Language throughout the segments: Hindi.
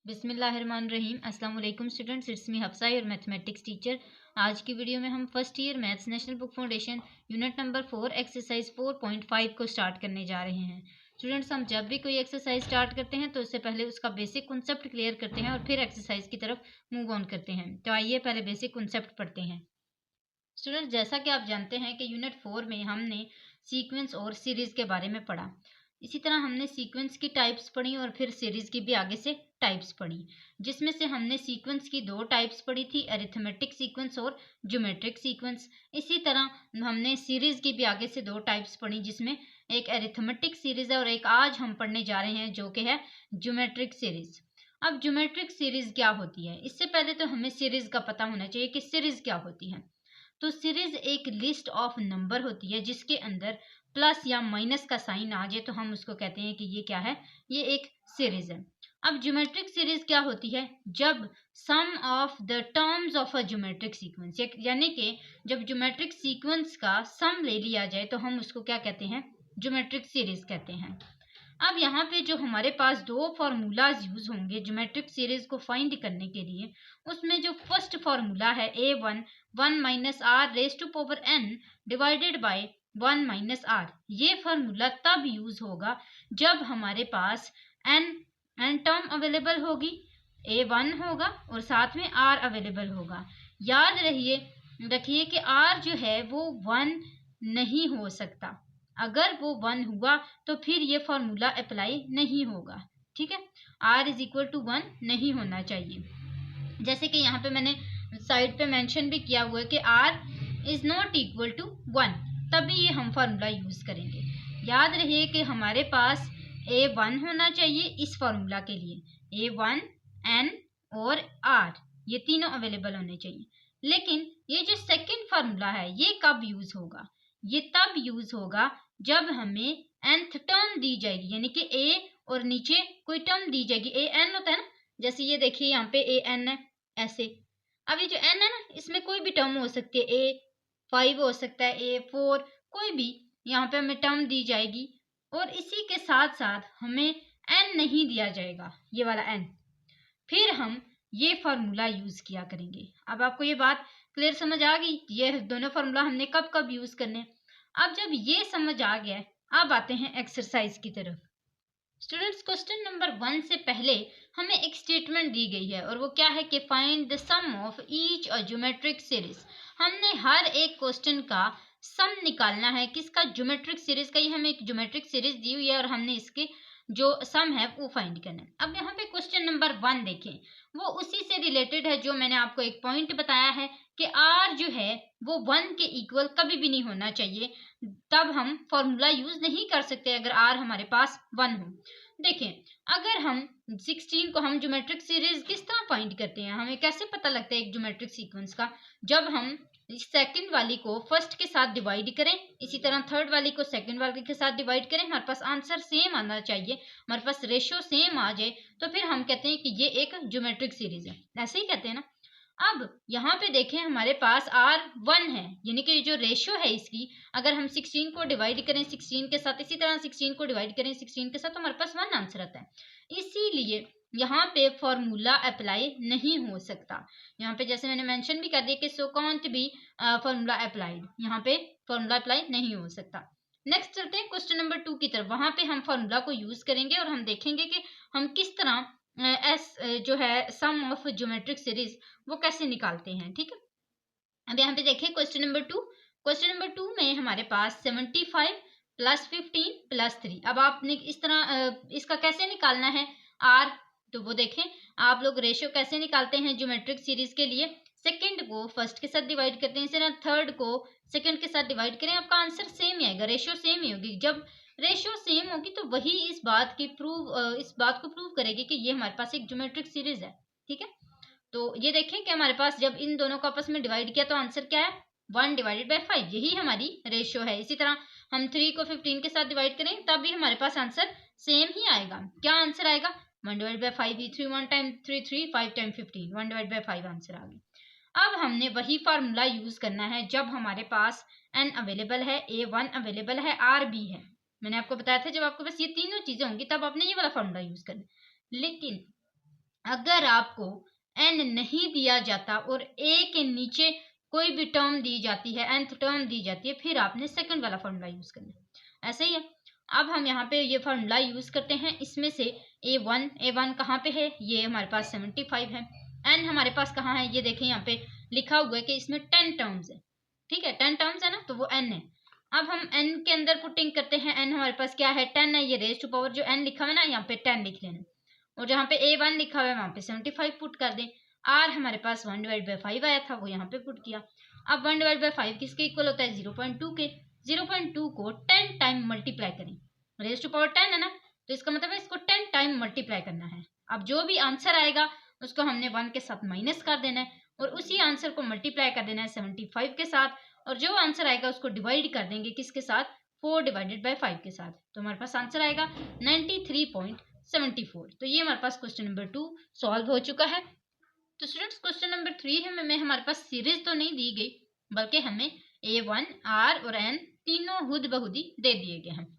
बिस्मिल्लाहिर्रहमानिर्रहीम। अस्सलाम वालेकुम students, it's me Hafsa your mathematics teacher. आज की वीडियो में हम first year maths national book foundation unit number 4 exercise 4.5 को स्टार्ट करने जा रहे हैं। स्टूडेंट्स, हम जब भी कोई एक्सरसाइज स्टार्ट करते हैं तो उससे पहले उसका बेसिक कॉन्सेप्ट क्लियर करते हैं और फिर एक्सरसाइज की तरफ मूव ऑन करते हैं। तो आइए पहले बेसिक कॉन्सेप्ट पढ़ते हैं। स्टूडेंट्स, जैसा कि आप जानते हैं कि यूनिट 4 में हमने सीक्वेंस और सीरीज के बारे में पढ़ा। इसी तरह हमने सीक्वेंस की टाइप्स पढ़ी और फिर सीरीज की भी आगे से टाइप्स पढ़ी, जिसमें से हमने सीक्वेंस की दो टाइप्स पढ़ी थी, अरिथमेटिक सीक्वेंस और ज्योमेट्रिक सीक्वेंस। इसी तरह हमने सीरीज की भी आगे से दो टाइप्स पढ़ी, जिसमें एक अरिथमेटिक सीरीज है और एक आज हम पढ़ने जा रहे हैं जो कि है ज्योमेट्रिक सीरीज। अब ज्योमेट्रिक सीरीज क्या होती है, इससे पहले तो हमें सीरीज का पता होना चाहिए कि सीरीज क्या होती है। तो सीरीज एक लिस्ट ऑफ नंबर होती है जिसके अंदर प्लस या माइनस का साइन आ जाए तो हम उसको कहते हैं कि ये क्या है, ये एक सीरीज है। अब ज्योमेट्रिक सीरीज क्या होती है, जब sum of the terms of a geometric sequence, यानी कि जब ज्योमेट्रिक सीक्वेंस का सम ले लिया जाए तो हम उसको क्या कहते हैं, ज्योमेट्रिक सीरीज कहते हैं। अब यहाँ पे जो हमारे पास दो फार्मूलाज यूज होंगे ज्योमेट्रिक सीरीज को फाइंड करने के लिए, उसमें जो फर्स्ट फार्मूला है A1 1 minus R raise to power n divided by 1 minus R, ये फार्मूला तब यूज होगा जब हमारे पास n टर्म अवेलेबल होगी, A1 होगा और साथ में r अवेलेबल होगा। याद रखिए कि r जो है वो 1 नहीं हो सकता। अगर वो 1 हुआ तो फिर ये फॉर्मूला अप्लाई नहीं होगा। ठीक है, r इज इक्वल टू 1 नहीं होना चाहिए। जैसे कि यहाँ पे मैंने साइड पे मेंशन भी किया हुआ है कि r is not equal to 1, तभी ये हम फॉर्मूला यूज करेंगे। याद रहिए कि हमारे पास a1 होना चाहिए इस फॉर्मूला के लिए, a1 n और r ये तीनों अवेलेबल होने चाहिए। लेकिन ये जो सेकंड फार्मूला है ये कब यूज होगा, ये तब यूज होगा जब हमें nth टर्म दी जाएगी, यानी कि a और नीचे कोई टर्म दी जाएगी, a n होता है ना, जैसे ये देखिए यहाँ पे a n है ऐसे। अब ये जो n है ना, इसमें कोई भी टर्म हो सकती है, a5 हो सकता है, a4, कोई भी यहाँ पे हमें टर्म दी जाएगी और इसी के साथ साथ हमें n नहीं दिया जाएगा, ये वाला n। फिर हम ये फार्मूला यूज किया करेंगे। अब आपको ये बात क्लियर समझ आ गई, ये दोनों फार्मूला हमने कब कब यूज करने। अब जब ये समझ आ गया, अब आते हैं एक्सरसाइज की तरफ। स्टूडेंट्स, क्वेश्चन नंबर 1 से पहले हमें एक स्टेटमेंट दी गई है और वो क्या है कि find the sum of each a geometric series. हमने हर एक क्वेश्चन का सम निकालना है, किसका, ज्योमेट्रिक सीरीज का। ही हमें एक ज्योमेट्रिक सीरीज दी हुई है और हमने इसके जो सम है वो फाइंड करना है। अब यहाँ पे क्वेश्चन नंबर 1 देखें, वो उसी से रिलेटेड है जो मैंने आपको एक पॉइंट बताया है कि r जो है वो 1 के इक्वल कभी भी नहीं होना चाहिए, तब हम फॉर्मूला यूज नहीं कर सकते अगर r हमारे पास 1 हो। देखें, अगर हम 16 को हम ज्योमेट्रिक सीरीज किस तरह फाइंड करते हैं, हमें कैसे पता लगता है एक ज्योमेट्रिक सीक्वेंस का, जब हम सेकंड वाली को फर्स्ट के साथ डिवाइड करें, इसी तरह थर्ड वाली को सेकंड वाली के साथ डिवाइड करें, हमारे पास आंसर सेम आना चाहिए, हमारे पास रेशियो सेम आ जाए, तो फिर हम कहते हैं कि ये एक ज्योमेट्रिक सीरीज है। ऐसे ही कहते हैं ना। अब यहाँ पे देखें, हमारे पास r1 है, यानी कि जो रेशियो है इसकी, अगर हम 16 को डिवाइड करें 16 के साथ, इसी तरह 16 को डिवाइड करें 16 के साथ, तो हमारे पास 1 आंसर आता है। इसीलिए यहाँ पे फॉर्मूला अप्लाई नहीं हो सकता। यहाँ पे जैसे मैंने मेंशन भी कर दिया कि so can't be formula applied, यहाँ पे फॉर्मूला अप्लाई नहीं हो सकता। नेक्स्ट चलते हैं क्वेश्चन नंबर 2 की तरफ। वहां पे हम फॉर्मूला को यूज करेंगे और हम देखेंगे कि हम किस तरह जो है सम ऑफ ज्योमेट्रिक सीरीज वो कैसे निकालते हैं। ठीक है, अब यहाँ पे देखिए क्वेश्चन नंबर 2। क्वेश्चन नंबर 2 में हमारे पास 75 प्लस 15 प्लस 3। अब आपने इस तरह इसका कैसे निकालना है r, तो वो देखें, आप लोग रेशियो कैसे निकालते हैं ज्योमेट्रिक सीरीज के लिए, सेकंड को फर्स्ट के साथ डिवाइड करते हैं, इसी तरह थर्ड को सेकंड के साथ डिवाइड करें, आपका आंसर सेम ही आएगा, रेशियो सेम ही होगी। जब रेशियो सेम होगी तो वही इस बात को प्रूव करेगी कि ये हमारे पास एक ज्योमेट्रिक सीरीज है। ठीक है, तो ये देखें कि हमारे पास जब इन दोनों को आपस में डिवाइड किया तो आंसर क्या है, 1 डिवाइडेड बाई 5, यही हमारी रेशियो है। इसी तरह हम 3 को 15 के साथ डिवाइड करें तब भी हमारे पास आंसर सेम ही आएगा। क्या आंसर आएगा, 1 divide by 5, 3 1 time 3 3, 5 time 15, 1 divide by 5 answer आ गया। अब हमने वही फार्मूला यूज करना है जब हमारे पास n अवेलेबल है, a1 अवेलेबल है, r भी है। मैंने आपको बताया था जब आपके पास ये तीनों चीजें होंगी तब आपने ये वाला फार्मूला यूज करना। लेकिन अगर आपको n नहीं दिया जाता और a के नीचे कोई भी टर्म दी जाती है, nth टर्म दी जाती है, फिर आपने सेकंड वाला फॉर्मूला यूज करना है। ऐसे ही है। अब हम यहाँ पे ये फॉर्मूला यूज करते हैं। इसमें से a1 कहाँ पे है, ये हमारे पास 75 है। n हमारे पास कहाँ है, ये देखें यहाँ पे लिखा हुआ है कि इसमें 10 टर्म्स है। ठीक है, 10 टर्म्स है ना, तो वो n है। अब हम n के अंदर पुटिंग करते हैं। n हमारे पास क्या है, 10 है। ये रेज टू पावर जो n लिखा हुआ है ना, यहाँ पे 10 लिख लेना, और जहाँ पे a1 लिखा हुआ है वहां पे 75 पुट कर दें। r हमारे पास 1/5 आया था, वो यहाँ पे पुट किया। अब 1/5 किसके इक्वल होता है, 0.2 के। 0.2 को 10 टाइम मल्टीप्लाई करें, रेज टू पावर 10 है ना, तो इसका मतलब है इसको 10 टाइम मल्टीप्लाई करना है। अब जो भी आंसर आएगा उसको हमने 1 के साथ माइनस कर देना है, और उसी आंसर को मल्टीप्लाई कर देना है 75 के साथ, और जो आंसर आएगा उसको डिवाइड कर देंगे किसके साथ, 4/5 के साथ। तो हमारे पास आंसर आएगा 93.74। तो ये हमारे पास क्वेश्चन नंबर 2 सॉल्व हो चुका है। तो स्टूडेंट्स क्वेश्चन नंबर 3 है में हमारे पास सीरीज तो नहीं दी गई, बल्कि हमें a1, r और n तीनों हुद बहुदी दे दिए गए हैं।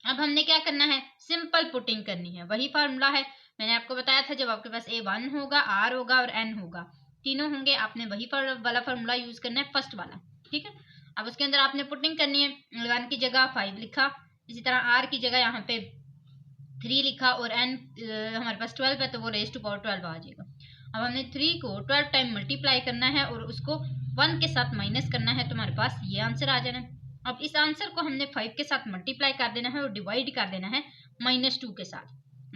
अब हमने क्या करना है, सिंपल पुटिंग करनी है। वही फार्मूला है, मैंने आपको बताया था, जब आपके पास a1 होगा, r होगा और n होगा, तीनों होंगे, आपने वही वाला फार्मूला यूज करना है, फर्स्ट वाला। ठीक है, अब उसके अंदर आपने पुटिंग करनी है। 1 की जगह 5 लिखा, इसी तरह r की जगह यहाँ पे 3 लिखा, और n हमारे पास 12 है, तो वो रेज टू पावर 12 आ जाएगा। अब हमने 3 को 12 टाइम मल्टीप्लाई करना है और उसको 1 के साथ माइनस करना है, तो हमारे पास ये आंसर आ जाना है। अब इस आंसर को हमने 5 के साथ मल्टीप्लाई कर देना है और डिवाइड कर देना है -2 के साथ।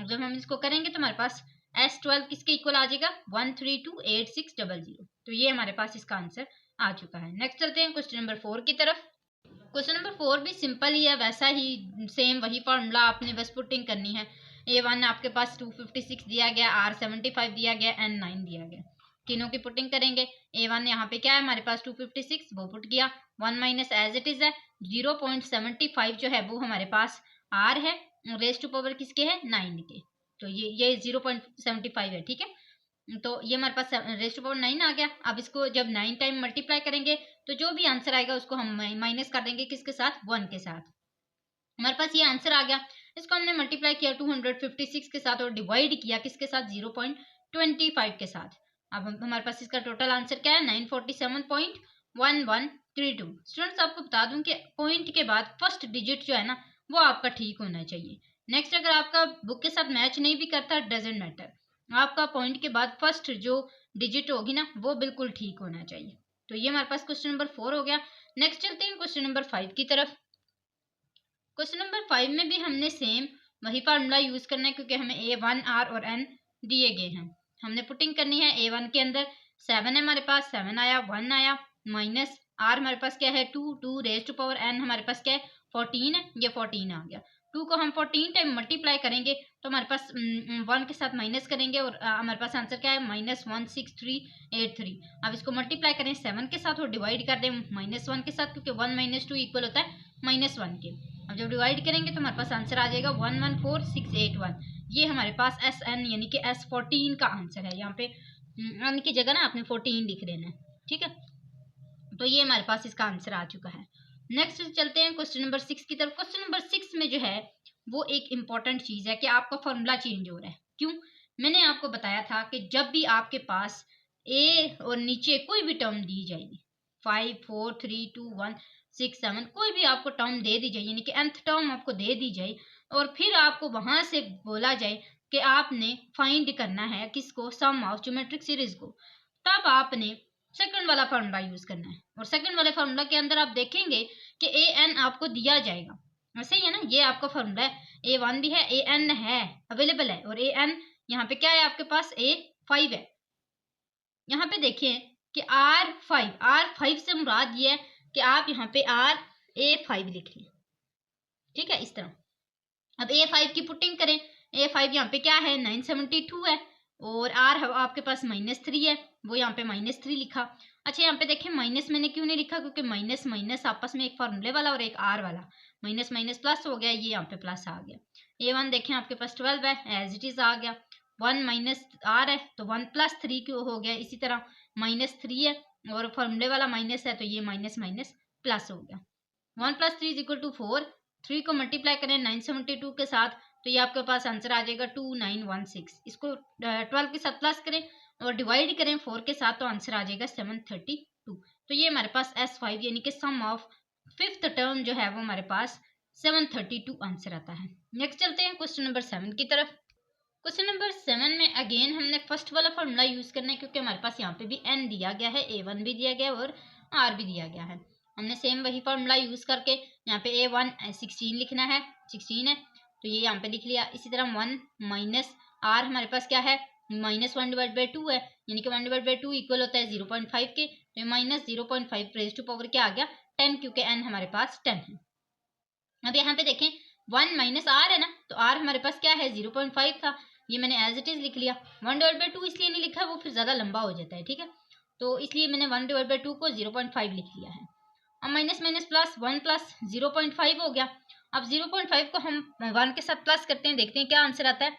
अब जब हम इसको करेंगे तो हमारे पास S12 किसके इक्वल आ जाएगा, 1328600। तो ये हमारे पास इसका आंसर आ चुका है। नेक्स्ट चलते हैं क्वेश्चन नंबर 4 की तरफ। क्वेश्चन नंबर 4 भी सिंपल ही है, वैसा ही सेम वही फॉर्मूला आपने बस पुटिंग करनी है। a1 आपके पास 256 दिया गया, r 75 दिया गया, n 9 दिया गया। तीनों की पुटिंग करेंगे। a1 यहाँ पे क्या है हमारे पास 256, वो पुट किया। 1 माइनस एज इट इज है, 0.75 जो है वो हमारे पास r है, रेज टू पावर किसके है, 9 के। तो ये 0.75 है। ठीक है, तो ये हमारे पास रेज टू पावर 9 आ गया। अब इसको जब 9 टाइम मल्टीप्लाई करेंगे तो जो भी आंसर आएगा उसको हम माइनस कर देंगे किसके साथ, 1 के साथ। हमारे पास ये आंसर आ गया। इसको हमने मल्टीप्लाई किया 256 के साथ और डिवाइड किया किसके साथ, 0.25 के साथ। अब हमारे पास इसका टोटल आंसर क्या है, 947.1132। स्टूडेंट्स आपको बता दूं कि पॉइंट के बाद फर्स्ट डिजिट जो है ना वो आपका ठीक होना चाहिए। नेक्स्ट, अगर आपका बुक के साथ मैच नहीं भी करता, डजेंट मैटर, आपका पॉइंट के बाद फर्स्ट जो डिजिट होगी ना वो बिल्कुल ठीक होना चाहिए। तो ये हमारे पास क्वेश्चन नंबर 4 हो गया। नेक्स्ट चलते हैं क्वेश्चन नंबर 5 की तरफ। क्वेश्चन नंबर 5 में भी हमने सेम वही फार्मूला यूज करना है, क्योंकि हमें a1, r और n दिए गए हैं। हमने पुटिंग करनी है। a1 के अंदर 7 है हमारे पास, 7 आया, 1 आया, माइनस r हमारे पास क्या है, 2 रेज टू पावर n हमारे पास क्या है, 14 है, ये 14 आ गया। 2 को हम 14 टाइम मल्टीप्लाई करेंगे तो हमारे पास 1 के साथ माइनस करेंगे और हमारे पास आंसर क्या है, -16383। अब इसको मल्टीप्लाई करें 7 के साथ और डिवाइड कर दें -1 के साथ, क्योंकि 1 - 2 इक्वल होता है -1 के। अब जब डिवाइड करेंगे तो हमारे पास आंसर आ जाएगा 114681। ये हमारे पास SN यानी कि S14 का आंसर है। यहाँ पे n की जगह ना आपने 14 लिख देना है। ठीक है, तो ये हमारे पास इसका आंसर आ चुका है। नेक्स्ट चलते हैं क्वेश्चन नंबर 6 की तरफ। क्वेश्चन नंबर 6 में जो है वो एक इंपॉर्टेंट चीज है कि आपका फॉर्मूला चेंज हो रहा है। क्यों, मैंने आपको बताया था कि जब भी आपके पास a और नीचे कोई भी टर्म दी जाएगी, 5 4 3 2 1 6 7, कोई भी आपको टर्म दे दी जाए, यानी कि nth टर्म आपको दे दी जाए, और फिर आपको वहां से बोला जाए कि आपने फाइंड करना है किसको, सम ऑफ ज्योमेट्रिक सीरीज को, तब आपने सेकंड वाला फार्मूला यूज करना है। और सेकंड वाले फार्मूला के अंदर आप देखेंगे कि ए एन आपको दिया जाएगा। ऐसे ही है ना, ये आपका फार्मूला है, a1 भी है, an है, अवेलेबल है, और an यहाँ पे क्या है आपके पास, a5 है। यहाँ पे देखिए कि R5 से मुराद ये है कि आप यहाँ पे a5 लिख लें। ठीक है, इस तरह। अब a5 की पुटिंग करें। a5 यहाँ पे क्या है, 972 है, और r आपके पास -3 है, वो यहाँ पे -3 लिखा। अच्छा, यहाँ पे देखें माइनस मैंने क्यों नहीं लिखा, क्योंकि माइनस माइनस आपस में एक फार्मूले वाला और एक r वाला, माइनस माइनस प्लस हो गया, ये यहाँ पे प्लस आ गया। a1 देखें आपके पास 12 है, एज इट इज आ गया। 1 माइनस r है तो 1 + 3 क्यों हो गया, इसी तरह -3 है और फार्मूले वाला माइनस है तो ये माइनस माइनस प्लस हो गया। 1 + 3 = 4। 3 को मल्टीप्लाई करें 972 के साथ तो ये आपके पास आंसर आ जाएगा 2916। इसको 12 के साथ प्लस करें और डिवाइड करें 4 के साथ, तो आंसर आ जाएगा 732। तो ये हमारे पास S5 यानी कि सम ऑफ फिफ्थ टर्म जो है वो हमारे पास 732 आंसर आता है। नेक्स्ट चलते हैं क्वेश्चन नंबर 7 की तरफ। क्वेश्चन नंबर 7 में अगेन हमने फर्स्ट वाला फॉर्मूला यूज करना है, क्योंकि हमारे पास यहाँ पे भी n दिया गया है, a1 भी दिया गया है और r भी दिया गया है। हमने सेम वही फॉर्मूला यूज करके यहाँ पे a1 16 लिखना है, 16 है तो ये यहाँ पे लिख लिया। इसी तरह 1 माइनस r हमारे पास क्या है, -1 डिवाइड बाई 2 है, यानी कि 1 डिवाइड बाई 2 इक्वल होता है 0.5 के, तो ये -0.5 रेज टू पावर क्या आ गया 10, क्योंकि n हमारे पास 10 है। अब यहाँ पे देखें 1 माइनस r है ना, तो r हमारे पास क्या है 0.5 था, ये मैंने एज इट इज लिख लिया। 1 डिवाइड बाई 2 इसलिए नहीं लिखा, वो फिर ज्यादा लंबा हो जाता है, ठीक है, तो इसलिए मैंने 1 डिवाइड बाई 2 को 0.5 लिख लिया है। अब माइनस माइनस प्लस 1 प्लस 0.5 हो गया। अब 0.5 को हम 1 के साथ प्लस करते हैं, देखते हैं क्या आंसर आता है,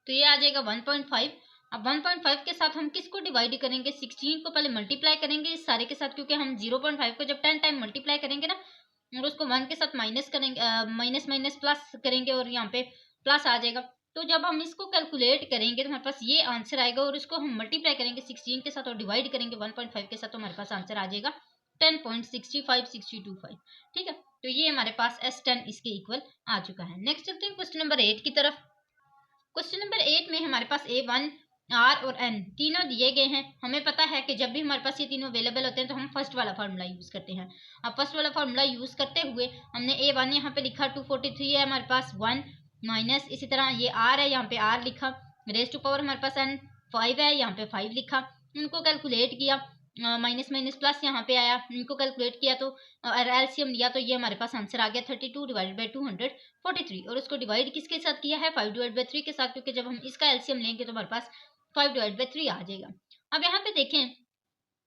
तो ये आ जाएगा 1.5। अब 1.5 के साथ हम किसको डिवाइड करेंगे, 16 को पहले मल्टीप्लाई करेंगे इस सारे के साथ, क्योंकि हम 0.5 को जब 10 टाइम मल्टीप्लाई करेंगे ना और उसको 1 के साथ माइनस करेंगे, माइनस माइनस प्लस करेंगे और यहाँ पे प्लस आ जाएगा। तो जब हम इसको कैलकुलेट करेंगे तो हमारे पास ये आंसर आएगा, और इसको हम मल्टीप्लाई करेंगे 16 के साथ और डिवाइड करेंगे 1.5 के साथ, तो हमारे पास आंसर आ जाएगा 10.65625। ठीक है, तो ये हमारे पास S10 इसके इक्वल आ चुका है। नेक्स्ट चलते हैं क्वेश्चन नंबर 8 की तरफ। क्वेश्चन नंबर 8 में हमारे पास A1 R और N तीनों दिए गए हैं। हमें पता है कि जब भी हमारे पास ये तीनों अवेलेबल होते हैं तो हम फर्स्ट वाला फार्मूला यूज करते हैं। अब फर्स्ट वाला फार्मूला यूज करते हुए हमने A1 यहाँ पे लिखा 243 है हमारे पास 1 माइनस, इसी तरह ये R है, यहाँ पे R लिखा, रेज टू पावर हमारे पास N 5 है, यहाँ पे 5 लिखा, उनको कैलकुलेट किया, माइनस माइनस प्लस यहाँ पे आया, इनको कैलकुलेट किया तो एलसीएम लिया, तो ये हमारे पास आंसर आ गया 32 डिवाइडेड बाई 243, और उसको डिवाइड किसके साथ किया है 5 डिवाइड बाई 3 के साथ, क्योंकि जब हम इसका एलसीएम लेंगे तो हमारे पास 5 डिवाइड बाई 3 आ जाएगा। अब यहाँ पे देखें,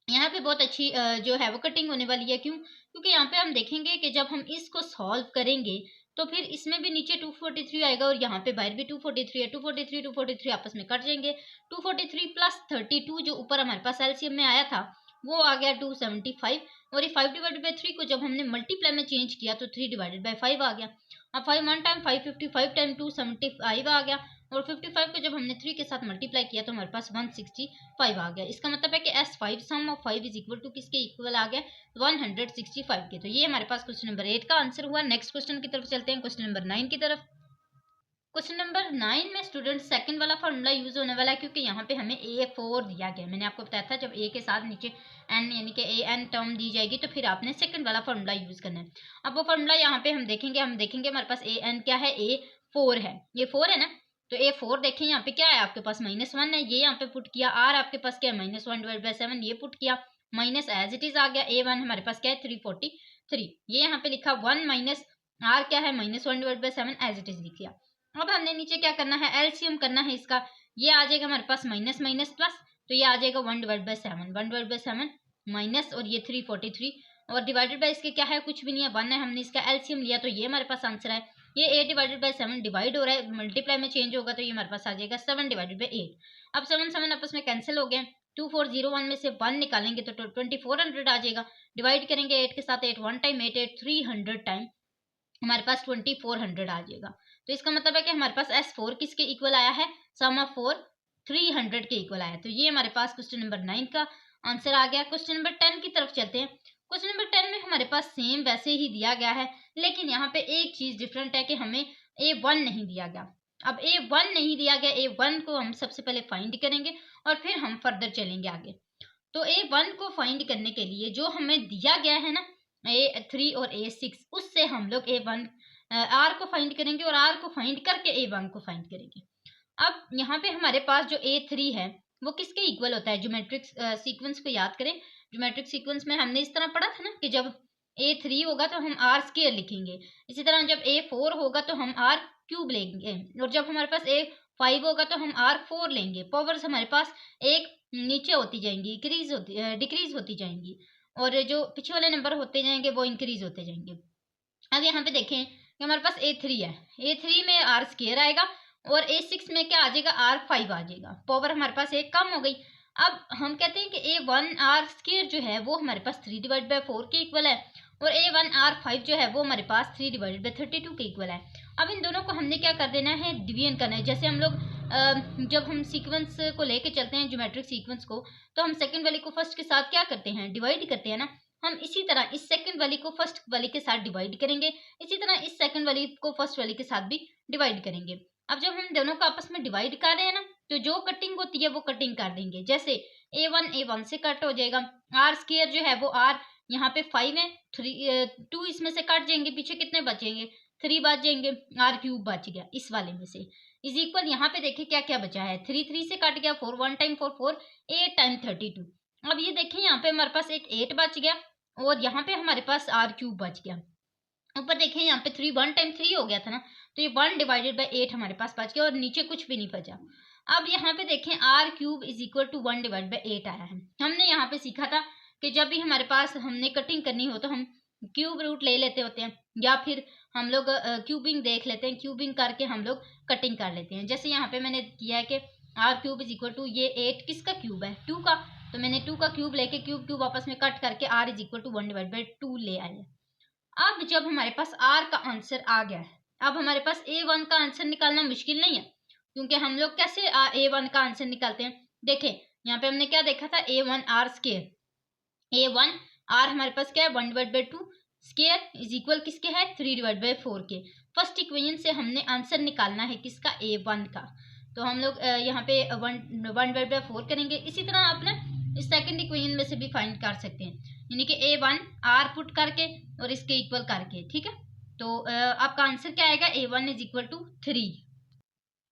यहाँ पे बहुत अच्छी जो है वो कटिंग होने वाली है, क्यों, क्योंकि यहाँ पे हम देखेंगे कि जब हम इसको सॉल्व करेंगे तो फिर इसमें भी नीचे 243 आएगा और यहाँ पे बाहर भी 243 है, 243 आपस में कट जाएंगे। 243 प्लस 32 जो ऊपर हमारे पास एलसीएम में आया था वो आ गया 275, और ये 5 डिवाइडेड बाई 3 को जब हमने मल्टीप्लाई में चेंज किया तो 3 डिवाइडेड बाई 5 आ गया। अब 5 1 टाइम 5, 55 टाइम 275 आ गया, और 55 को जब हमने 3 के साथ मल्टीप्लाई किया तो हमारे पास 165 आ गया। इसका मतलब है कि S5 sum of 5 is equal to किसके इक्वल आ गया 165 के। तो ये हमारे पास क्वेश्चन नंबर 8 का आंसर हुआ। नेक्स्ट क्वेश्चन की तरफ चलते हैं, क्वेश्चन नंबर 9 की तरफ। क्वेश्चन नंबर 9 में स्टूडेंट सेकंड वाला फार्मूला यूज होने वाला है, क्योंकि यहाँ पे हमें A4 दिया गया है। मैंने आपको बताया था जब A के साथ नीचे N यानी कि AN टर्म दी जाएगी तो फिर आपने सेकंड वाला फार्मूला यूज करना है। अब वो फार्मूला यहाँ पे हम देखेंगे हमारे पास AN क्या है, A4 है, ये 4 है ना, तो A4 देखें यहाँ पे क्या है आपके पास -1 है, ये यहाँ पे पुट किया। R आपके पास क्या है -1 डिवाइड बाई 7, ये पुट किया, माइनस एज इट इज आ गया। A1 हमारे पास क्या है 343, ये यहाँ पे लिखा 1 माइनस R क्या है -1 divide by 7 as it is लिख लिया। अब हमने नीचे क्या करना है, एलसीएम करना है इसका, ये आ जाएगा हमारे पास माइनस माइनस प्लस, तो ये आ जाएगा 1 divide by 7, 1 divide by 7 minus, और ये 343, और डिवाइडेड बाई इसके क्या है, कुछ भी नहीं है, 1 है, हमने इसका एलसीएम लिया तो ये हमारे पास आंसर है। ये 8 डिवाइडेड बाई 7 डिवाइड हो रहा है, मल्टीप्लाई में चेंज होगा तो ये हमारे पास आ जाएगा 7 डिवाइडेड बाई 8। अब 7 7 आपस में कैंसिल हो गए, 2401 में से 1 निकालेंगे तो 2400 आ जाएगा, डिवाइड करेंगे 8 के साथ, 8 1 टाइम 8 8 300 टाइम हमारे पास 2400 आ जाएगा। तो इसका मतलब है कि हमारे पास S4 किसके इक्वल आया है, सम ऑफ 4 300 के इक्वल आया। तो ये हमारे पास क्वेश्चन नंबर 9 का आंसर आ गया। क्वेश्चन नंबर 10 की तरफ चलते हैं। क्वेश्चन नंबर 10 में हमारे पास सेम वैसे ही दिया गया है, लेकिन यहाँ पे एक चीज डिफरेंट है कि हमें A1 नहीं दिया गया। अब A1 नहीं दिया गया, A1 को हम सबसे पहले फाइंड करेंगे और फिर हम फर्दर चलेंगे आगे। तो A1 को फाइंड करने के लिए जो हमें दिया गया है ना A3 और A6, उससे हम लोग A1 R को फाइंड करेंगे और R को फाइंड करके A1 को फाइंड करेंगे। अब यहाँ पे हमारे पास जो A3 है वो किसके इक्वल होता है, ज्योमेट्रिक सीक्वेंस को याद करें। ज्योमेट्रिक सीक्वेंस में हमने इस तरह पढ़ा था ना कि जब A3 होगा तो हम R स्क्वायर लिखेंगे, इसी तरह जब A4 होगा तो हम R क्यूब लेंगे, और जब हमारे पास A5 होगा तो हम R4 लेंगे। पावर्स हमारे पास एक नीचे होती जाएंगी, डिक्रीज होती जाएंगी, और जो पीछे वाले नंबर होते जाएंगे वो इंक्रीज होते जाएंगे। अब यहाँ पे देखें कि हमारे पास A3 है, A3 में R स्क्वायर आएगा और A6 में क्या आ जाएगा R5 आ जाएगा, पावर हमारे पास एक कम हो गई। अब हम कहते हैं कि A1 R स्क्वायर जो है वो हमारे पास 3 डिवाइड बाई 4 के इक्वल है, और A1 R5 जो है वो हमारे पास 3 डिवाइडेड बाई 32 के इक्वल है। अब इन दोनों को हमने क्या कर देना है, डिवीजन करना है। जैसे हम लोग जब हम सीक्वेंस को लेके चलते हैं, ज्योमेट्रिक सीक्वेंस को, तो हम सेकंड वाली को फर्स्ट के साथ क्या करते हैं, डिवाइड करते हैं ना। हम इसी तरह इस सेकंड वाली को फर्स्ट वाली के साथ डिवाइड करेंगे, इसी तरह इस सेकंड वाली को फर्स्ट वाली के साथ भी डिवाइड करेंगे। अब जब हम दोनों को आपस में डिवाइड कर रहे हैं ना, तो जो कटिंग होती है वो कटिंग कर देंगे। जैसे a1 से कट हो जाएगा, आर स्क्वायर जो है वो आर यहाँ पे 5 है, 2 इसमें से कट जाएंगे, पीछे कितने बचेंगे, 3 बच जाएंगे, आर क्यूब बच गया इस वाले में से। इज इक्वल यहाँ पे देखिए क्या क्या बचा है, 3 से कट गया, 4 1 टाइम 4 4, 8 टाइम 32। अब ये देखिए यहाँ पे हमारे पास एक 8 बच गया और यहाँ पे हमारे पास आर क्यूब बच गया। ऊपर देखिए यहाँ पे 3 1 टाइम 3 हो गया था ना, तो ये 1 डिवाइडेड बाई 8 हमारे पास बच गया और नीचे कुछ भी नहीं बचा। अब यहाँ पे देखें R cube is equal to 1 divide by 8 आया है। हमने यहाँ पे सीखा था कि जब भी हमारे पास हमने कटिंग करनी हो तो हम क्यूब रूट ले लेते होते हैं, या फिर हम लोग क्यूबिंग देख लेते हैं, क्यूबिंग करके हम लोग कटिंग कर लेते हैं। जैसे यहाँ पे मैंने किया है कि R cube is equal to, ये 8 किसका क्यूब है, 2 का, तो मैंने 2 का क्यूब लेके क्यूब क्यूब आपस में कट करके R is equal to 1 divide by 2 ले आए। अब जब हमारे पास आर का आंसर आ गया है, अब हमारे पास A1 का आंसर निकालना मुश्किल नहीं है, क्योंकि हम लोग कैसे A1 का आंसर निकालते हैं। देखें यहाँ पे हमने क्या देखा था, A1 are square, A1 are हमारे पास क्या है 1 divide by 2 square is equal किसके है 3 डिवाइड बाई 4 के। फर्स्ट इक्वेशन से हमने आंसर निकालना है किसका, A1 का। तो हम लोग यहाँ पे 1 डिवाइड बाई 4 करेंगे। इसी तरह आप ना इस सेकंड इक्वेशन में से भी फाइंड कर सकते हैं, यानी कि A1 आर पुट करके और इसके इक्वल करके, ठीक है। तो आपका आंसर क्या आएगा, A1 इज इक्वल टू 3।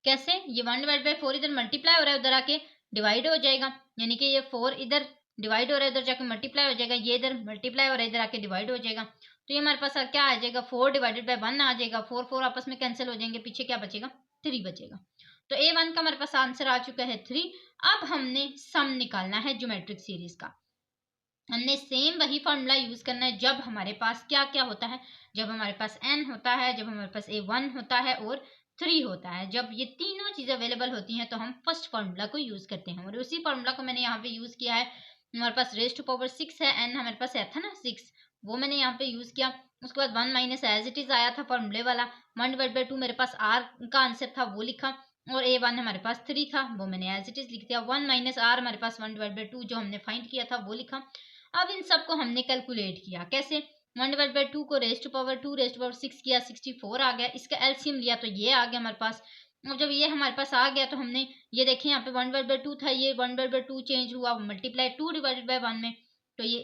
कैसे, ये 1 डिवाइड बाई 4 इधर मल्टीप्लाई हो रहा है, उधर आके डिवाइड हो जाएगा, यानी कि ये 4 इधर डिवाइड हो रहा है, उधर जाके मल्टीप्लाई हो जाएगा, ये इधर मल्टीप्लाई हो रहा है, इधर आके डिवाइड हो जाएगा। तो ये हमारे पास क्या आ जाएगा, 4 डिवाइडेड बाई 1 आ जाएगा, 4 4 आपस में कैंसिल हो जाएंगे, पीछे क्या बचेगा, 3 बचेगा। तो A1 का हमारे पास आंसर आ चुका है 3। अब हमने सम निकालना है ज्योमेट्रिक सीरीज का। हमने सेम वही फॉर्मूला यूज करना है जब हमारे पास क्या क्या होता है, जब हमारे पास n होता है, जब हमारे पास A1 होता है और 3 होता है। जब ये तीनों चीजें अवेलेबल होती हैं तो हम फर्स्ट फार्मूला को यूज करते हैं, और उसी फार्मूला को मैंने यहाँ पे यूज किया है। हमारे पास रेज टू पावर 6 है, n हमारे पास था ना 6, वो मैंने यहाँ पे यूज किया। उसके बाद 1 माइनस एज इट इज आया था फॉर्मूले वाला, 1 डिवाइड बाई 2 मेरे पास r का आंसर था वो लिखा, और A1 हमारे पास 3 था वो मैंने एज इट इज लिख दिया। 1 माइनस r हमारे पास 1 डिवाइड बाई 2 जो हमने फाइंड किया था वो लिखा। अब इन सबको हमने कैलकुलेट किया, कैसे, 1 डिवाइड बाई 2 को raise to power 2 raise to power 6 किया, 64 आ गया। इसका एलसीएम लिया तो ये आ गया हमारे पास। और जब ये हमारे पास आ गया तो हमने ये देखिए यहाँ पे 1 डिवाइड बाई 2 था, ये 1 डिवाइड बाई 2 चेंज हुआ, मल्टीप्लाई 2 डिवाइडेड बाई 1 में, तो ये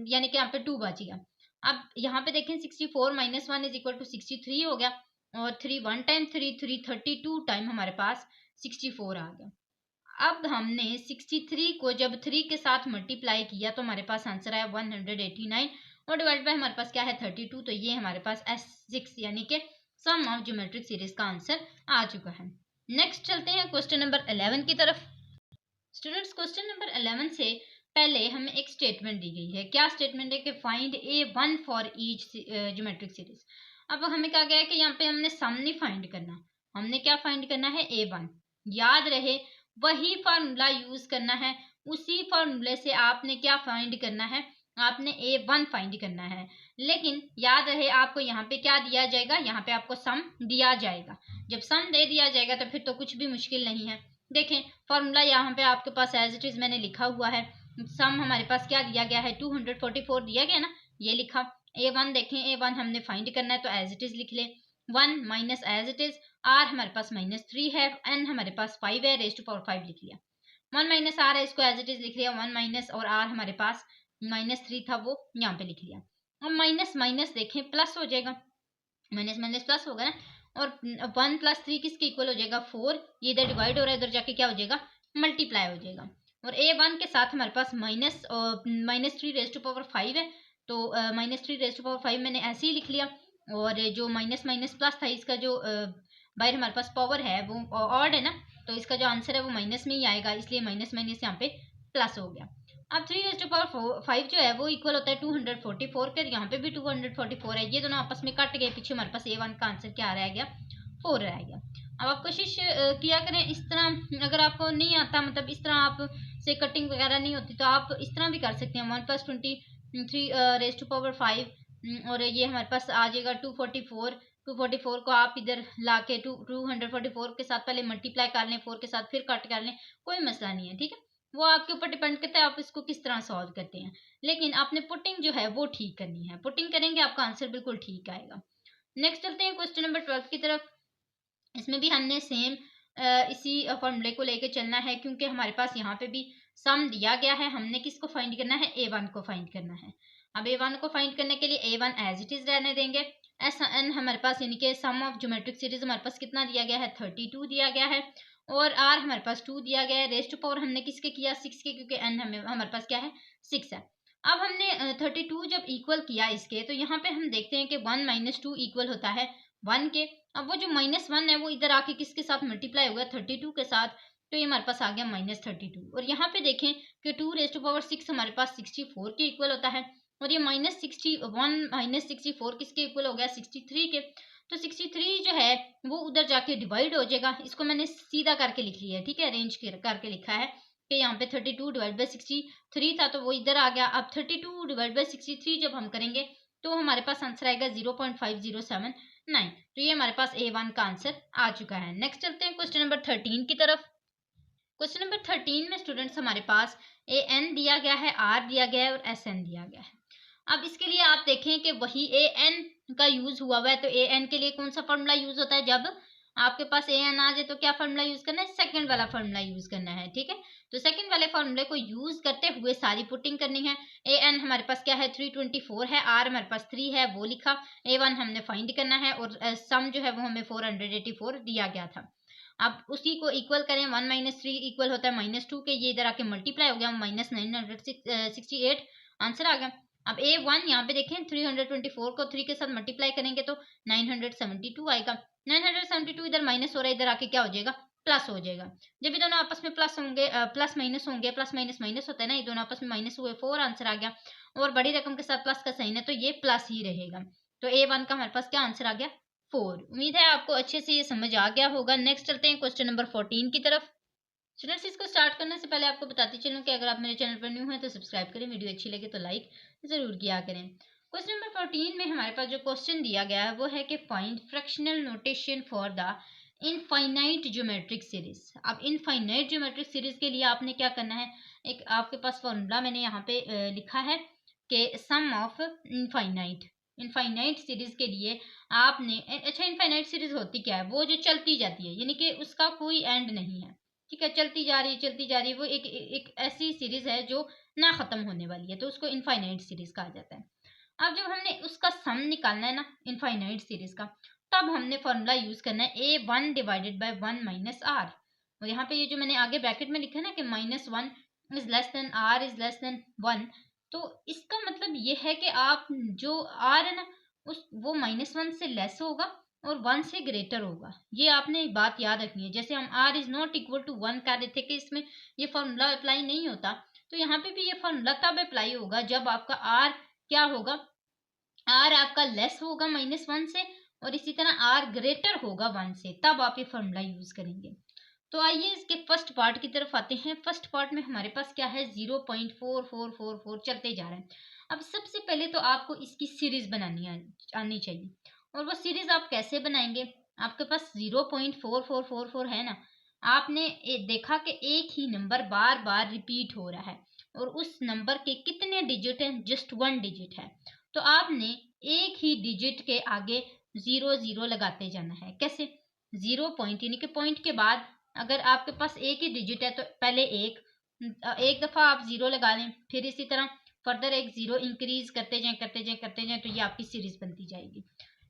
यानी कि यहाँ पे 2 बच गया। अब यहाँ पे देखें 64 माइनस 1 इज इक्वल टू 63 हो गया, और 3 1 टाइम 3 32 टाइम हमारे पास 64 आ गया। अब हमने 63 को जब 3 के साथ मल्टीप्लाई किया तो हमारे पास आंसर आया 189, और डिवाइड बाय हमारे पास क्या है 32, तो ये हमारे पास S6 यानी कि सम ऑफ ज्योमेट्रिक सीरीज का आंसर आ चुका है। नेक्स्ट चलते हैं क्वेश्चन नंबर 11 की तरफ। स्टूडेंट्स क्वेश्चन नंबर 11 से पहले हमें एक स्टेटमेंट दी गई है। क्या स्टेटमेंट है कि find A1 for each geometric series. अब हमें कहा गया है कि यहाँ पे हमने सम नहीं फाइंड करना, हमने क्या फाइंड करना है, A1। याद रहे वही फार्मूला यूज करना है, उसी फार्मूले से आपने क्या फाइंड करना है, आपने A1 फाइंड करना है। लेकिन याद रहे आपको यहाँ पे क्या दिया जाएगा, यहाँ पे आपको सम दिया जाएगा। जब सम दे दिया जाएगा तो फिर तो कुछ भी मुश्किल नहीं है। देखें फार्मूला यहाँ पे आपके पास एज इट इज मैंने लिखा हुआ है। सम हमारे पास क्या दिया गया है, 244 दिया गया ना, ये लिखा। A1 देखें, A1 हमने फाइंड करना है तो एज इट इज लिख ले, 1 minus as it is, r हमारे पास -3 है, n हमारे पास 5 है, रेज टू पावर 5 लिख लिया। 1 माइनस r है, इसको एज इट इज लिख लिया, 1 माइनस और r हमारे पास -3 था वो यहाँ पे लिख लिया। अब माइनस माइनस देखें प्लस हो जाएगा, माइनस माइनस प्लस होगा ना, और 1 + 3 किसके इक्वल हो जाएगा 4, ये इधर डिवाइड हो रहा है, इधर जाके क्या हो जाएगा मल्टीप्लाई हो जाएगा। और A1 के साथ हमारे पास -3 रेज टू पावर 5 है, तो -3 रेज टू पावर 5 मैंने ऐसे ही लिख लिया। और जो माइनस माइनस प्लस था, इसका जो बाहर हमारे पास पावर है वो ऑड है ना, तो इसका जो आंसर है वो माइनस में ही आएगा, इसलिए माइनस माइनस यहाँ पे प्लस हो गया। अब 3 रेज टू पावर 5 जो है वो इक्वल होता है 244 के, यहाँ पे भी 244 है, ये दोनों आपस में कट गए, पीछे हमारे पास A1 का आंसर क्या रह गया, 4 रह गया। अब आप कोशिश किया करें इस तरह, अगर आपको नहीं आता, मतलब इस तरह आप से कटिंग वगैरह नहीं होती, तो आप इस तरह भी कर सकते हैं, 1 + 23 रेज टू पावर 5, और ये हमारे पास आ जाएगा 244 244 को आप इधर ला के 244 के साथ पहले मल्टीप्लाई कर लें 4 के साथ, फिर कट कर लें, कोई मसला नहीं है, ठीक है। वो आपके ऊपर डिपेंड करता है आप इसको किस तरह सॉल्व करते हैं, लेकिन आपने पुटिंग जो है वो ठीक करनी है। पुटिंग करेंगे आपका आंसर बिल्कुल ठीक आएगा। नेक्स्ट चलते हैं क्वेश्चन नंबर 12 की तरफ। इसमें भी हमने सेम इसी फॉर्मूले को लेके चलना है, क्योंकि हमारे पास यहाँ पे भी सम दिया गया है। हमने किसको फाइंड करना है, a1 को फाइंड करना है। अब a1 को फाइंड करने के लिए a1 एज इट इज रहने देंगे। एन हमारे पास यानी कि सम ऑफ ज्योमेट्रिक सीरीज हमारे पास कितना दिया गया है, 32 दिया गया है, और r हमारे पास 2 दिया गया है। रेस्ट टू पावर हमने किसके किया, 6 के, क्योंकि n हमारे पास क्या है, 6 है। अब हमने 32 जब इक्वल किया इसके, तो यहाँ पे हम देखते हैं कि 1 माइनस 2 इक्वल होता है 1 के। अब वो जो -1 है वो इधर आके किसके साथ मल्टीप्लाई हो गया, 32 के साथ, तो ये हमारे पास आ गया -32। और यहाँ पे देखें कि 2 रेज़ टू पावर 6 हमारे पास 64 के इक्वल होता है, और ये -64 किसके इक्वल हो गया, 63 के। तो 63 जो है वो उधर जाके डिवाइड हो जाएगा। इसको मैंने सीधा करके लिख लिया है, ठीक है, अरेंज करके लिखा है कि यहाँ पे 32 डिवाइड बाई 63 था, तो वो इधर आ गया। अब 32 डिवाइड बाई 63 जब हम करेंगे तो हमारे पास आंसर आएगा 0.5079। तो ये हमारे पास A1 का आंसर आ चुका है। नेक्स्ट चलते हैं क्वेश्चन नंबर 13 की तरफ। क्वेश्चन नंबर 13 में स्टूडेंट्स हमारे पास AN दिया गया है, R दिया गया है और SN दिया गया है। अब इसके लिए आप देखें कि वही AN का यूज हुआ है, तो AN के लिए कौन सा फॉर्मूला यूज होता है, जब आपके पास AN आ जाए तो क्या फॉर्मूला यूज करना है, सेकंड वाला फॉर्मूला यूज करना है, ठीक है। तो सेकंड वाले फॉर्मूले को यूज करते हुए सारी पुटिंग करनी है। AN हमारे पास क्या है, 324 है, R हमारे पास 3 है वो लिखा, A1 हमने फाइंड करना है, और सम जो है वो हमें 484 दिया गया था। अब उसी को इक्वल करें, 1 माइनस 3 इक्वल होता है -2 के, ये इधर आके मल्टीप्लाई हो गया, -968 आंसर आ गया। अब A1 यहाँ पे देखें, 324 को 3 के साथ मल्टीप्लाई करेंगे तो 972 आएगा। 972 इधर माइनस हो रहा है, इधर आके क्या हो जाएगा, प्लस हो जाएगा। जब ये दोनों आपस में प्लस होंगे, प्लस माइनस होंगे, प्लस माइनस माइनस होता है ना, ये दोनों आपस में माइनस हुए, 4 आंसर आ गया। और बड़ी रकम के साथ प्लस का साइन है तो ये प्लस ही रहेगा। तो A1 का हमारे पास क्या आंसर आ गया, 4। उम्मीद है आपको अच्छे से ये समझ आ गया होगा। नेक्स्ट चलते हैं क्वेश्चन नंबर 14 की तरफ। स्टूडेंट्स, इसको स्टार्ट करने से पहले आपको बताती चलूं कि अगर आप मेरे चैनल पर न्यू हैं तो सब्सक्राइब करें, वीडियो अच्छी लगे तो लाइक जरूर किया करें। क्वेश्चन नंबर 14 में हमारे पास जो क्वेश्चन दिया गया है वो है कि find fractional notation for the infinite geometric series. अब इनफाइनाइट ज्योमेट्रिक सीरीज के लिए आपने क्या करना है, एक आपके पास फॉर्मूला मैंने यहाँ पे लिखा है कि सम ऑफ इनफाइनाइट। इनफाइनाइट सीरीज के लिए आपने, अच्छा इनफाइनाइट सीरीज होती क्या है, वो जो चलती जाती है, यानी कि उसका कोई एंड नहीं है, ठीक है, चलती जा रही है चलती जा रही है, वो एक ऐसी सीरीज है जो ना खत्म होने वाली है, तो उसको इनफाइनाइट सीरीज कहा जाता है। अब जब हमने उसका सम निकालना है ना इनफाइनाइट सीरीज का, तब हमने फॉर्मूला यूज करना है A1 divided by 1 minus R। और यहाँ पे ये जो मैंने आगे ब्रैकेट में लिखा है ना कि -1 is less than R is less than 1, तो इसका मतलब ये है कि आप जो R है ना उस वो -1 से लेस होगा और 1 से ग्रेटर होगा। ये आपने बात याद रखनी है। जैसे हम R is not equal to 1 कर रहे थे कि इसमें ये फॉर्मूला अप्लाई नहीं होता, तो यहाँ पे भी ये फॉर्मूला तब अप्लाई होगा जब आपका R क्या होगा, R आपका लेस होगा -1 से, और इसी तरह R ग्रेटर होगा 1 से, तब आप ये फॉर्मूला यूज करेंगे। तो आइए इसके फर्स्ट पार्ट की तरफ आते हैं। फर्स्ट पार्ट में हमारे पास क्या है, 0.4444 चलते जा रहे हैं। अब सबसे पहले तो आपको इसकी सीरीज बनानी आनी चाहिए, और वो सीरीज आप कैसे बनाएंगे, आपके पास 0.4444 है ना, आपने देखा कि एक ही नंबर बार बार रिपीट हो रहा है और उस नंबर के कितने डिजिट हैं, जस्ट 1 डिजिट है, तो आपने एक ही डिजिट के आगे 0 लगाते जाना है। कैसे, 0 पॉइंट यानी कि पॉइंट के बाद अगर आपके पास एक ही डिजिट है तो पहले एक दफा आप 0 लगा लें, फिर इसी तरह फर्दर एक 0 इंक्रीज करते जाएं करते जाएं करते जाएं, तो ये आपकी सीरीज बनती जाएगी।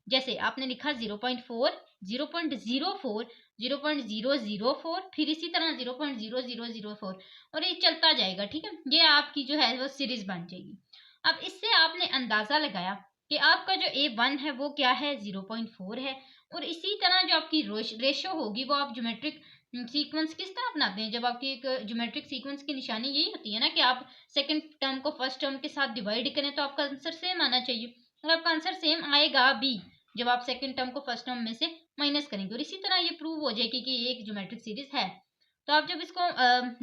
जैसे आपने लिखा 0.4 0.04 0.004, फिर इसी तरह 0.0004, और ये चलता जाएगा, ठीक है, ये आपकी जो है वो सीरीज बन जाएगी। अब इससे आपने अंदाजा लगाया कि आपका जो A1 है वो क्या है, 0.4 है, और इसी तरह जो आपकी रेशो होगी वो आप ज्योमेट्रिक सीक्वेंस किस तरह अपनाते हैं, जब आपकी एक ज्योमेट्रिक सीक्वेंस की निशानी यही होती है ना कि आप सेकंड टर्म को फर्स्ट टर्म के साथ डिवाइड करें तो आपका आंसर सेम आना चाहिए, और आपका आंसर सेम आएगा भी जब आप सेकंड टर्म को फर्स्ट टर्म में से माइनस करेंगे, और इसी तरह ये प्रूव हो जाएगी कि ये एक ज्योमेट्रिक सीरीज है। तो आप जब इसको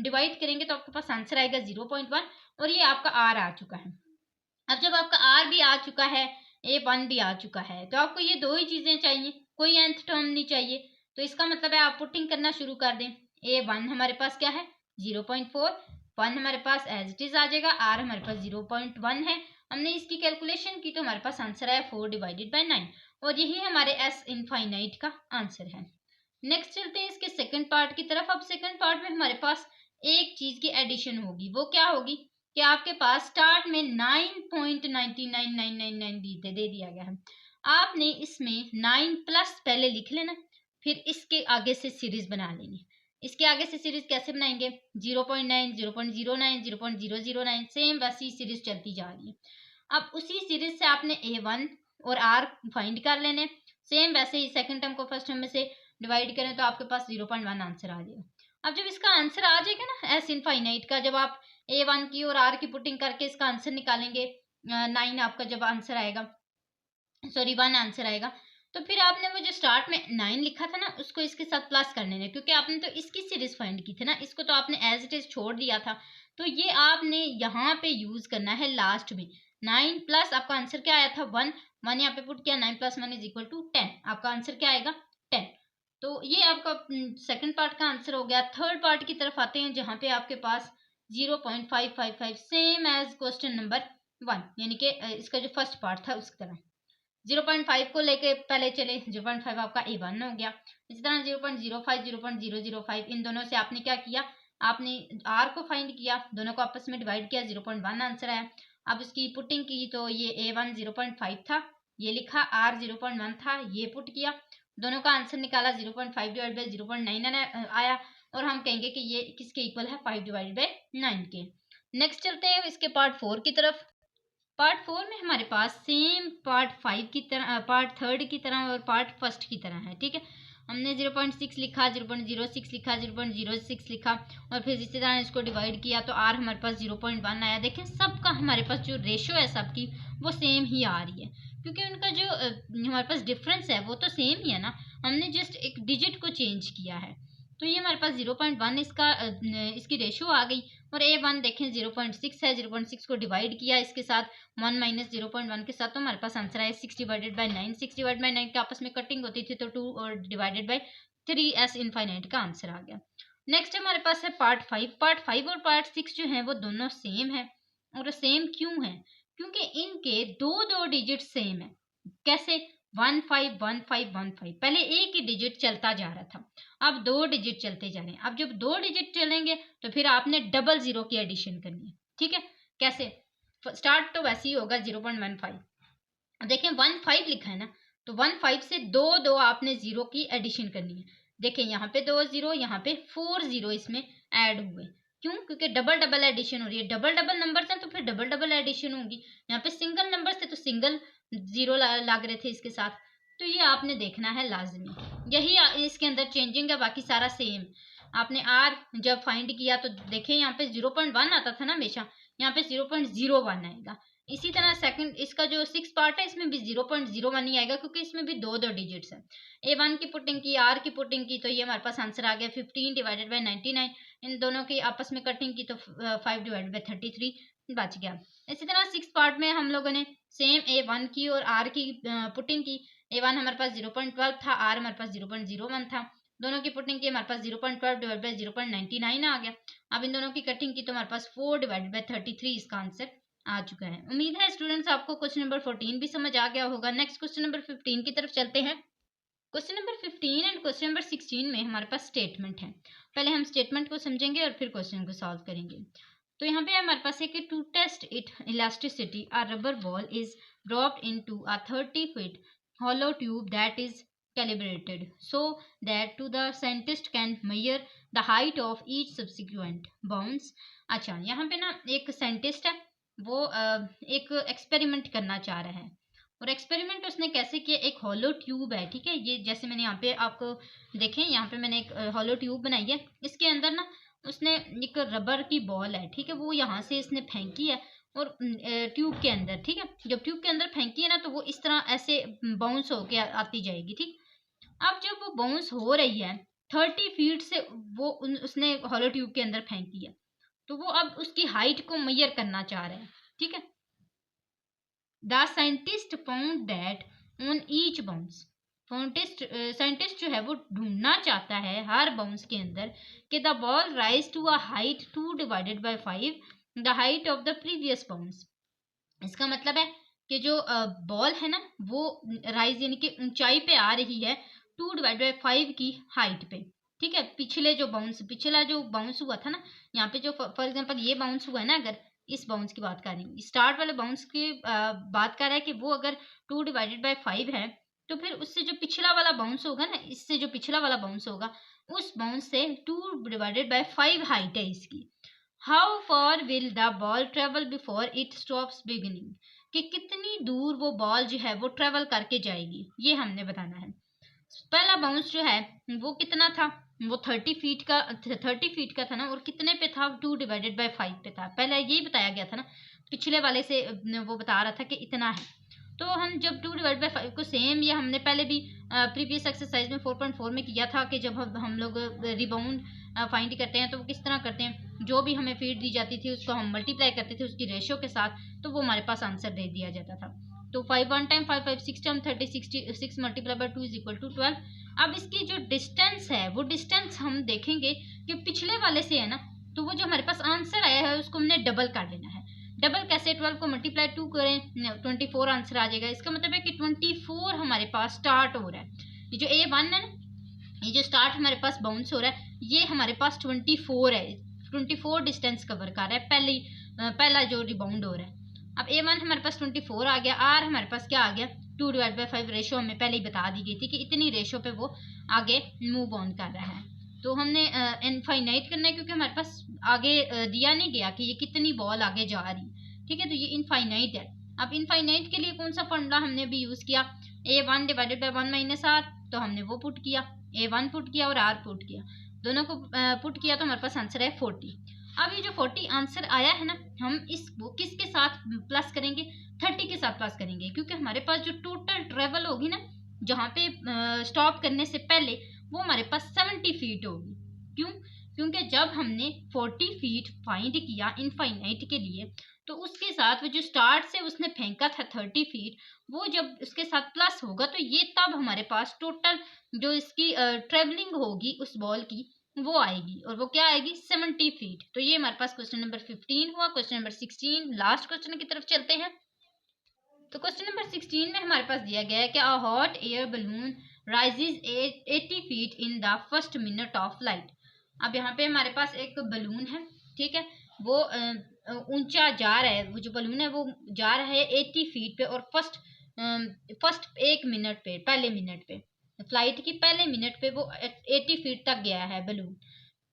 डिवाइड करेंगे तो आपके पास आंसर आएगा 0.1, और ये आपका R आ चुका है। अब जब आपका R भी आ चुका है, A1 भी आ चुका है। तो आपको ये दो ही चीजें चाहिए, कोई nth टर्म नहीं चाहिए। तो इसका मतलब है आप पुटिंग करना शुरू कर दें। A1 हमारे पास क्या है 0.4, 1 हमारे पास एज इट इज आ जाएगा, R हमारे पास 0.1 है। हमने इसकी कैलकुलेशन की तो हमारे पास आंसर आया 4 डिवाइडेड बाई 9, और यही हमारे S इनफाइनाइट का आंसर है। नेक्स्ट चलते हैं इसके सेकंड पार्ट की तरफ। अब सेकंड पार्ट में हमारे पास एक चीज की एडिशन होगी, वो क्या होगी कि आपके पास स्टार्ट में 9.99999 दे दिया गया है। आपने इसमें 9 प्लस पहले लिख लेना, फिर इसके आगे से सीरीज बना लेनी। इसके आगे से सीरीज कैसे बनाएंगे 0.9, 0.09, 0.009, सेम वैसी सीरीज चलती जा रही है। अब उसी सीरीज से आपने A1 और R फाइंड कर लेने। सेम वैसे ही सेकंड टर्म को फर्स्ट टर्म में से डिवाइड करें तो आपके पास 0.1 आंसर आ जाएगा। अब जब इसका आंसर आ जाएगा ना एस इनफाइनाइट का, जब आप A1 की और R की पुटिंग करके इसका आंसर निकालेंगे, 9 आपका जब आंसर आएगा, सॉरी 1 आंसर आएगा, तो फिर आपने वो जो स्टार्ट में 9 लिखा था ना उसको इसके साथ प्लस करने ने, क्योंकि आपने तो इसकी सीरीज फाइंड की थी ना, इसको तो आपने एज इट इज छोड़ दिया था। तो ये आपने यहाँ पे यूज करना है लास्ट में। 9 प्लस आपका आंसर क्या आया था 1, 1 यहाँ पे पुट किया, 9 प्लस 1 इज इक्वल टू 10, आपका आंसर क्या आएगा 10। तो ये आपका सेकंड पार्ट का आंसर हो गया। थर्ड पार्ट की तरफ आते हैं जहाँ पे आपके पास 0.555 सेम एज क्वेश्चन नंबर 1, यानी कि इसका जो फर्स्ट पार्ट था उसकी तरह 0.5 को लेके पहले चले, 0.5 आपका A1 हो गया। इसी तरह 0.05, 0.005 इन दोनों से आपने क्या किया, आपने R को फाइंड किया, दोनों को आपस में डिवाइड किया, 0.1 आंसर आया। अब इसकी पुटिंग की तो ये A1 0.5 था, ये लिखा, R 0.1 था, ये पुट किया, दोनों का आंसर निकाला, 0.5 डिवाइड बाई 0.9 आया, और हम कहेंगे कि ये किसके इक्वल है 5 डिवाइड बाई 9 के। नेक्स्ट चलते हैं इसके पार्ट 4 की तरफ। पार्ट 4 में हमारे पास सेम पार्ट 5 की तरह, पार्ट थर्ड की तरह और पार्ट फर्स्ट की तरह है, ठीक है। हमने 0.6 लिखा, 0.06 लिखा, 0.06 लिखा, और फिर इसी तरह इसको डिवाइड किया तो R हमारे पास 0.1 आया। देखें सबका हमारे पास जो रेशो है सबकी वो सेम ही आ रही है, क्योंकि उनका जो हमारे पास डिफरेंस है वो तो सेम ही है ना, हमने जस्ट एक डिजिट को चेंज किया है। तो ये हमारे पास 0.1 इसकी रेशो आ गई। और A1 देखें 0.6 है, 0.6 को डिवाइड किया इसके साथ 1 माइनस 0.1 के साथ, तो हमारे पास आंसर आया 6 डिवाइडेड बाई 9। 6 डिवाइड बाई 9 के आपस में कटिंग होती थी तो 2 और डिवाइडेड बाई 3 एस इनफाइनाइट का आंसर आ गया। नेक्स्ट हमारे पास है पार्ट 5। पार्ट 5 और पार्ट 6 जो है वो दोनों सेम है, और सेम क्यों है, क्योंकि इनके दो डिजिट सेम है। कैसे 151515, पहले एक ही डिजिट चलता जा रहा था, अब 2 डिजिट चलते जा रहे हैं। अब जब 2 डिजिट चलेंगे तो फिर आपने डबल जीरो की एडिशन करनी है, ठीक है। कैसे, स्टार्ट तो वैसे ही होगा 0.15, देखें 15 लिखा है ना, तो 15 से दो आपने जीरो की एडिशन करनी है। देखें यहाँ पे 2 जीरो, यहाँ पे 4 जीरो इसमें ऐड हुए। क्यों, क्योंकि डबल डबल एडिशन हो रही है, डबल डबल नंबर है तो फिर डबल डबल एडिशन होगी। यहाँ पे सिंगल नंबर थे तो सिंगल जीरो लग रहे थे इसके साथ। तो ये आपने देखना है लाजमी, यही इसके अंदर चेंजिंग है, बाकी सारा सेम। आपने R जब फाइंड किया तो देखें यहाँ पे 0.1 आता था ना हमेशा, यहाँ पे 0.01 आएगा। इसी तरह सेकंड इसका जो 6 पार्ट है इसमें भी 0.01 ही आएगा, क्योंकि इसमें भी दो डिजिट्स है। A1 की पुटिंग की, R की पुटिंग की, तो ये हमारे पास आंसर आ गया 15 डिवाइडेड बाई 99। इन दोनों की आपस में कटिंग की तो 5 डिवाइडेड बाई 33 बच गया। इसी तरह 6 पार्ट में हम लोगों ने सेम A1 की और R की पुटिंग की। A1 हमारे पास 0.12 था, R हमारे पास 0.01 था, दोनों की पुटिंग की हमारे पास 0.12 डिवाइड बाई 0.99 आ गया। अब इन दोनों की कटिंग की तो हमारे पास 4 डिवाइडेड बाई 33 इसका आंसर आ चुका है। उम्मीद है स्टूडेंट्स आपको क्वेश्चन नंबर 14 भी समझ आ गया होगा। नेक्स्ट क्वेश्चन नंबर 15 की तरफ चलते हैं। Question number 15 and question number 16 में हमारे पास स्टेटमेंट है। पहले हम स्टेटमेंट को समझेंगे और फिर क्वेश्चन को सॉल्व करेंगे। तो यहाँ पे हमारे पास है कि to test it elasticity a rubber ball is dropped into a 30 feet hollow tube that is calibrated so that to the scientist can measure the height of each subsequent bounce। अच्छा, यहाँ पे ना एक साइंटिस्ट है, वो एक एक्सपेरिमेंट करना चाह रहा है, और एक्सपेरिमेंट उसने कैसे किया, एक हॉलो ट्यूब है, ठीक है। ये जैसे मैंने यहाँ पे आपको देखें, यहाँ पे मैंने एक हॉलो ट्यूब बनाई है, इसके अंदर ना उसने एक रबर की बॉल है, ठीक है, वो यहाँ से इसने फेंकी है और ट्यूब के अंदर, ठीक है। जब ट्यूब के अंदर फेंकी है ना तो वो इस तरह ऐसे बाउंस होके आती जाएगी, ठीक। अब जब वो बाउंस हो रही है 30 फीट से, वो उसने हॉलो ट्यूब के अंदर फेंकी है, तो वो अब उसकी हाइट को मेजर करना चाह रहे हैं, ठीक है। The scientist found that on each bounce, scientist जो है वो ढूंढना चाहता है हर बाउंस के अंदर कि the ball rise to a height 2 divided by 5 the height of the previous bounce. इसका मतलब है कि जो बॉल है ना वो राइज यानी कि ऊंचाई पे आ रही है 2 डिवाइड बाय 5 की हाइट पे। ठीक है, पिछला जो बाउंस हुआ था ना, यहाँ पे जो फॉर एग्जांपल ये बाउंस हुआ है ना, अगर इस बाउंस की बात कर रही हूँ, स्टार्ट वाले बाउंस की बात कर रहा है कि वो अगर 2 डिवाइडेड बाय 5 है, तो फिर उससे जो पिछला वाला बाउंस होगा ना, इससे जो पिछला वाला बाउंस होगा उस बाउंस से 2 डिवाइडेड बाय 5 हाइट है इसकी। How for will the ball travel before it stops beginning, कि कितनी दूर वो बॉल जो है वो ट्रेवल करके जाएगी, ये हमने बताना है। पहला बाउंस जो है वो कितना था, वो 30 फीट का था ना, और कितने पे था, 2 डिवाइडेड बाय 5 पे था। पहले यही बताया गया था ना, पिछले वाले से वो बता रहा था कि इतना है। तो हम जब 2 डिवाइड बाई 5 को सेम, ये हमने पहले भी प्रीवियस एक्सरसाइज में 4.4 में किया था कि जब हम लोग रिबाउंड फाइंड करते हैं तो वो किस तरह करते हैं, जो भी हमें फीड दी जाती थी उसको हम मल्टीप्लाई करते थे उसकी रेशियो के साथ, तो वो हमारे पास आंसर दे दिया जाता था। तो 5 1 time 5 5 6 time 30 6 multiply by 2 is equal to 12। अब इसकी जो डिस्टेंस है वो डिस्टेंस हम देखेंगे कि पिछले वाले से है ना, तो वो जो हमारे पास आंसर आया है उसको हमने डबल कर लेना है। डबल कैसे, 12 को मल्टीप्लाई 2 करें 24 आंसर आ जाएगा। इसका मतलब है कि 24 हमारे पास स्टार्ट हो रहा है। ये जो A1 है ना, ये जो स्टार्ट हमारे पास बाउंस हो रहा है, ये हमारे पास 24 है, 24 डिस्टेंस कवर कर रहा है पहला जो रिबाउंड हो रहा है। अब A1 हमारे पास 24 आ गया, R हमारे पास क्या आ गया, 2 डिवाइड बाई 5 रेशो हमें पहले ही बता दी गई थी कि इतनी रेशो पे वो आगे मूव ऑन कर रहा है। तो हमने इनफाइनाइट करना है क्योंकि हमारे पास आगे दिया नहीं गया कि ये कितनी बॉल आगे जा रही। ठीक है, तो ये इनफाइनाइट है। अब इनफाइनाइट के लिए कौन सा फॉर्मूला हमने अभी यूज किया, A1 divided by 1 minus R, तो हमने वो पुट किया, A1 पुट किया और R पुट किया, दोनों को पुट किया तो हमारे पास आंसर है 40। अब ये जो 40 आंसर आया है ना, हम इसको किसके साथ प्लस करेंगे, 30 के साथ प्लस करेंगे, क्योंकि हमारे पास जो टोटल ट्रेवल होगी ना जहाँ पे स्टॉप करने से पहले, वो हमारे पास 70 फीट होगी। क्यों, क्योंकि जब हमने 40 फीट फाइंड किया इनफाइनाइट के लिए, तो उसके साथ वो जो स्टार्ट से उसने फेंका था 30 फीट, वो जब उसके साथ प्लस होगा तो ये तब हमारे पास टोटल जो इसकी ट्रेवलिंग होगी उस बॉल की वो आएगी, और वो क्या आएगी, 70 फीट। तो ये हमारे पास क्वेश्चन नंबर 15 हुआ। क्वेश्चन नंबर 16, लास्ट क्वेश्चन की तरफ चलते हैं। तो क्वेश्चन नंबर 16 में हमारे पास दिया गया है कि a hot air balloon rises 80 feet in the first minute of flight. अब यहाँ पे हमारे पास एक बलून है, ठीक है, वो ऊंचा जा रहा है, वो जो बलून है वो जा रहा है 80 फीट पे, और फर्स्ट एक मिनट पे, पहले मिनट पे, फ्लाइट की पहले मिनट पे वो 80 फीट तक गया है balloon.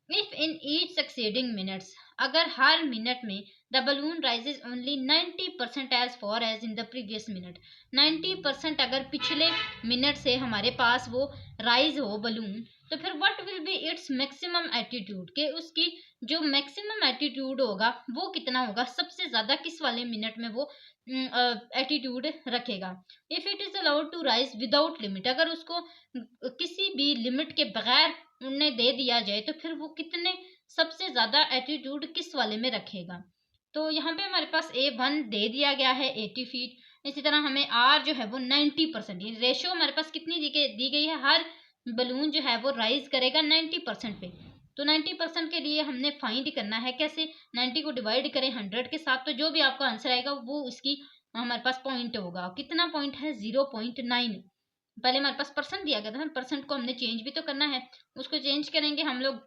If in each succeeding minutes, अगर हर मिनट में the balloon rises only 90% as far as in the previous minute, 90% अगर पिछले मिनट से हमारे पास वो राइज हो बलून, तो फिर what will be its maximum attitude, के उसकी जो मैक्सिमम एटीट्यूड होगा वो कितना होगा, सबसे ज्यादा किस वाले मिनट में वो एटीट्यूड रखेगा। If it is allowed to rise without limit, अगर उसको किसी भी लिमिट के बगैर उन्हें दे दिया जाए तो फिर वो कितने सबसे ज्यादा एटीट्यूड किस वाले में रखेगा। तो यहाँ पे हमारे पास A1 दे दिया गया है 80 फीट। इसी तरह हमें R जो है वो 90%, ये रेशियो हमारे पास कितनी दी गई है, हर बलून जो है वो राइज करेगा 90% पे। तो 90% के लिए हमने फाइंड करना है कैसे, 90 को डिवाइड करें 100 के साथ, तो जो भी आपका आंसर आएगा वो उसकी हमारे पास पॉइंट होगा। कितना पॉइंट है, 0.9। पहले हमारे पास परसेंट दिया गया था, परसेंट को हमने चेंज भी तो करना है, उसको चेंज करेंगे हम लोग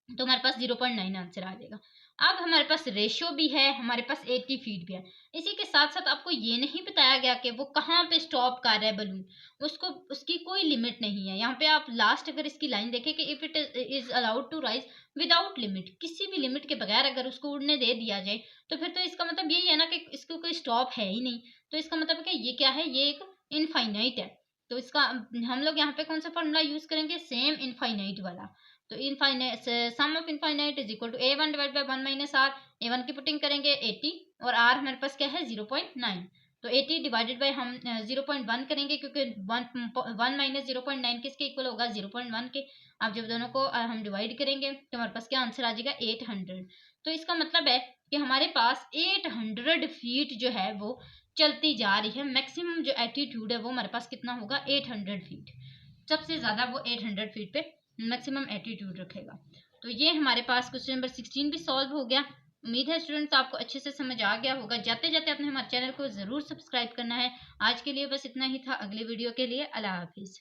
तो हमारे पास 0.9 आंसर आ जाएगा। अब हमारे पास रेशियो भी है, हमारे पास 80 फीट भी है। इसी के साथ साथ आपको ये नहीं बताया गया कि वो कहाँ पे स्टॉप कर रहा है बलून, उसको उसकी कोई लिमिट नहीं है। यहाँ पे आप लास्ट अगर इसकी लाइन देखें कि if it is allowed to rise without limit, किसी भी लिमिट के बगैर अगर उसको उड़ने दे दिया जाए, तो फिर तो इसका मतलब यही है ना कि इसको कोई स्टॉप है ही नहीं। तो इसका मतलब कि ये क्या है, ये एक इनफाइनाइट है। तो इसका हम लोग यहाँ पे कौन सा फॉर्मूला यूज करेंगे, सेम इनफाइनाइट वाला। तो infinite sum of infinite is equal to A1 divide by 1 minus R। A1 की पुटिंग करेंगे 80 और R हमारे पास क्या है 0.9। तो 80 डिवाइडेड बाय हम 0.1 करेंगे, क्योंकि 1 माइनस 0.9 किसके इक्वल होगा, 0.1 के। अब जब दोनों को हम डिवाइड करेंगे तो हमारे पास क्या आंसर आ जाएगा 800। तो इसका मतलब है कि हमारे पास 800 फीट जो है वो चलती जा रही है। मैक्सिमम जो एटीट्यूड है वो हमारे पास कितना होगा 800 फीट। सबसे ज़्यादा वो 800 फीट पे मैक्सिमम एटीट्यूड रखेगा। तो ये हमारे पास क्वेश्चन नंबर 16 भी सॉल्व हो गया। उम्मीद है स्टूडेंट्स आपको अच्छे से समझ आ गया होगा। जाते जाते आपने हमारे चैनल को ज़रूर सब्सक्राइब करना है। आज के लिए बस इतना ही था। अगले वीडियो के लिए अल्लाह हाफिज़।